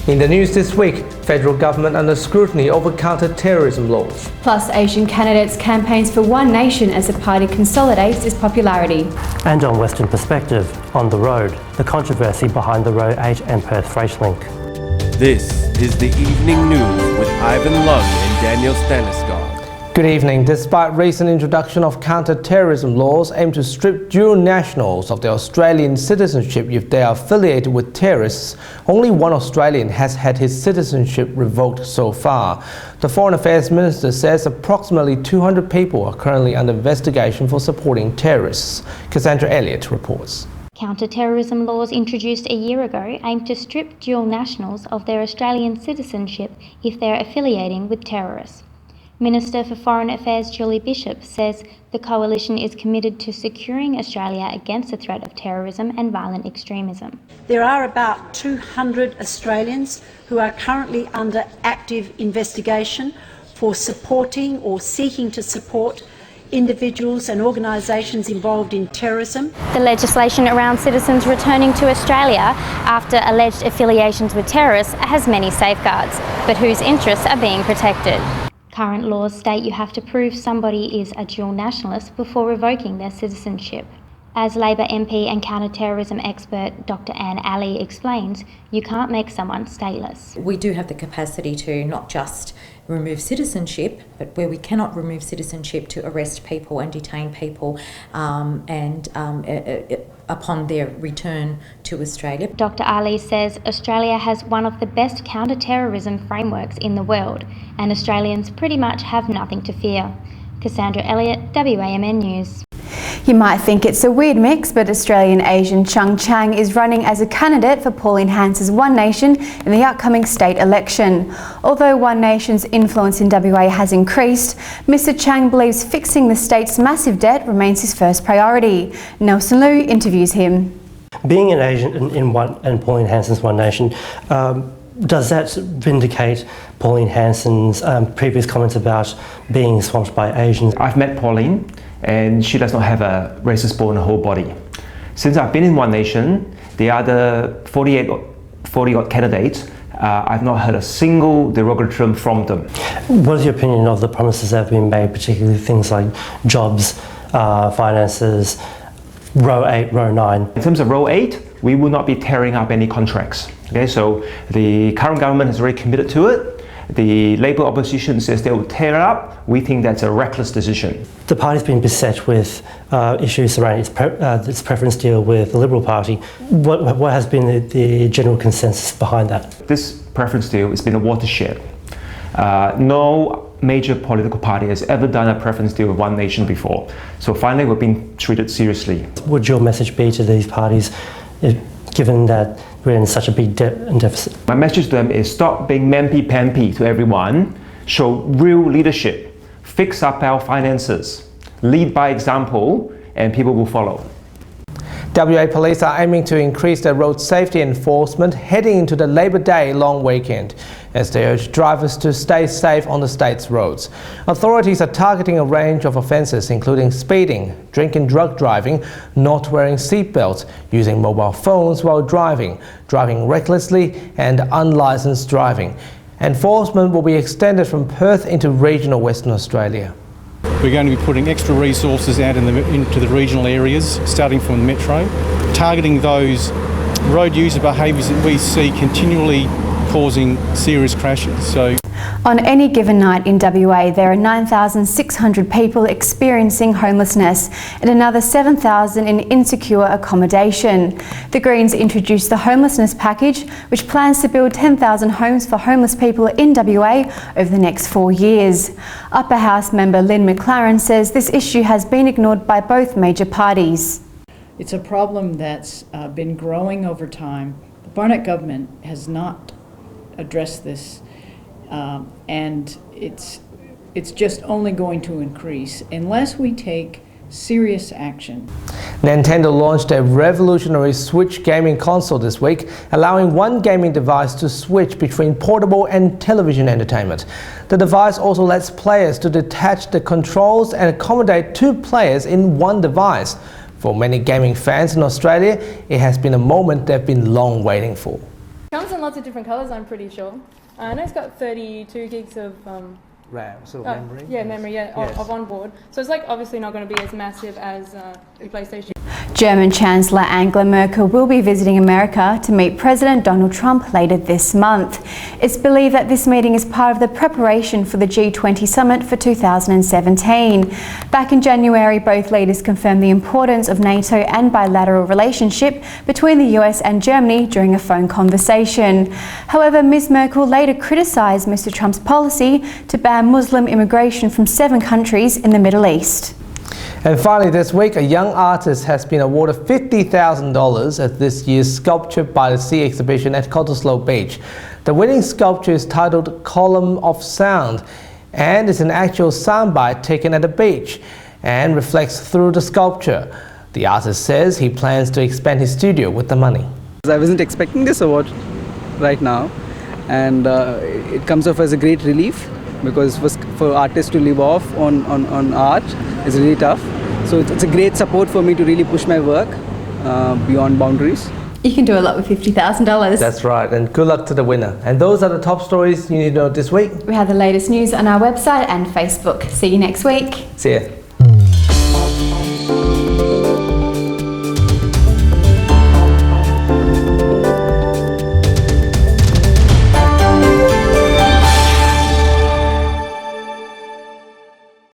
In the news this week, federal government under scrutiny over counter-terrorism laws. Plus, Asian candidates campaigns for One Nation as the party consolidates its popularity. And on Western Perspective, on the road, the controversy behind the Row 8 and Perth Freight Link. This is the Evening News with Ivan Lung and Daniel Stanisgard. Good evening. Despite recent introduction of counter-terrorism laws aimed to strip dual nationals of their Australian citizenship if they are affiliated with terrorists, only one Australian has had his citizenship revoked so far. The Foreign Affairs Minister says approximately 200 people are currently under investigation for supporting terrorists. Cassandra Elliott reports. Counter-terrorism laws introduced a year ago aim to strip dual nationals of their Australian citizenship if they are affiliating with terrorists. Minister for Foreign Affairs Julie Bishop says the coalition is committed to securing Australia against the threat of terrorism and violent extremism. There are about 200 Australians who are currently under active investigation for supporting or seeking to support individuals and organisations involved in terrorism. The legislation around citizens returning to Australia after alleged affiliations with terrorists has many safeguards, but whose interests are being protected. Current laws state you have to prove somebody is a dual nationalist before revoking their citizenship. As Labor MP and counter-terrorism expert Dr Anne Alley explains, you can't make someone stateless. We do have the capacity to not just remove citizenship, but where we cannot remove citizenship, to arrest people and detain people upon their return to Australia. Dr Ali says Australia has one of the best counter-terrorism frameworks in the world, and Australians pretty much have nothing to fear. Cassandra Elliott, WAMN News. You might think it's a weird mix, but Australian Asian Chung Chang is running as a candidate for Pauline Hanson's One Nation in the upcoming state election. Although One Nation's influence in WA has increased, Mr Chang believes fixing the state's massive debt remains his first priority. Nelson Liu interviews him. Being an Asian in Pauline Hanson's One Nation, does that vindicate Pauline Hanson's previous comments about being swamped by Asians? I've met Pauline, and she does not have a racist bone in her whole body. Since I've been in One Nation, the other 40 odd candidates, I've not heard a single derogatory term from them. What is your opinion of the promises that have been made, particularly things like jobs, finances, Row 8, Row 9? In terms of Row 8, we will not be tearing up any contracts. Okay, so the current government has already committed to it. The Labour opposition says they will tear it up. We think that's a reckless decision. The party's been beset with issues surrounding its preference deal with the Liberal Party. What has been the general consensus behind that? This preference deal has been a watershed. No major political party has ever done a preference deal with One Nation before. So finally, we're being treated seriously. What would your message be to these parties, given that we're in such a big debt and deficit? My message to them is stop being mamby-pamby to everyone, show real leadership, fix up our finances, lead by example, and people will follow. WA Police are aiming to increase their road safety enforcement heading into the Labor Day long weekend, as they urge drivers to stay safe on the state's roads. Authorities are targeting a range of offences including speeding, drink and drug driving, not wearing seatbelts, using mobile phones while driving, driving recklessly and unlicensed driving. Enforcement will be extended from Perth into regional Western Australia. We're going to be putting extra resources out into the regional areas, starting from the metro, targeting those road user behaviours that we see continually causing serious crashes. On any given night in WA, there are 9,600 people experiencing homelessness and another 7,000 in insecure accommodation. The Greens introduced the Homelessness package, which plans to build 10,000 homes for homeless people in WA over the next 4 years. Upper House member Lynn McLaren says this issue has been ignored by both major parties. It's a problem that's been growing over time. The Barnett government has not addressed this. And it's just only going to increase unless we take serious action. Nintendo launched a revolutionary Switch gaming console this week, allowing one gaming device to switch between portable and television entertainment. The device also lets players to detach the controls and accommodate 2 players in one device. For many gaming fans in Australia, it has been a moment they've been long waiting for. Comes in lots of different colours, I'm pretty sure. I know it's got 32 gigs of RAM, sort of memory. Yeah, memory, of onboard. So it's like obviously not going to be as massive as the PlayStation. German Chancellor Angela Merkel will be visiting America to meet President Donald Trump later this month. It's believed that this meeting is part of the preparation for the G20 summit for 2017. Back in January, both leaders confirmed the importance of NATO and bilateral relationship between the US and Germany during a phone conversation. However, Ms Merkel later criticised Mr Trump's policy to ban Muslim immigration from 7 countries in the Middle East. And finally this week, a young artist has been awarded $50,000 at this year's Sculpture by the Sea exhibition at Cottesloe Beach. The winning sculpture is titled Column of Sound and is an actual soundbite taken at the beach and reflects through the sculpture. The artist says he plans to expand his studio with the money. I wasn't expecting this award right now, and it comes off as a great relief, because for artists to live off on art is really tough. So it's a great support for me to really push my work beyond boundaries. You can do a lot with $50,000. That's right, and good luck to the winner. And those are the top stories you need to know this week. We have the latest news on our website and Facebook. See you next week. See ya.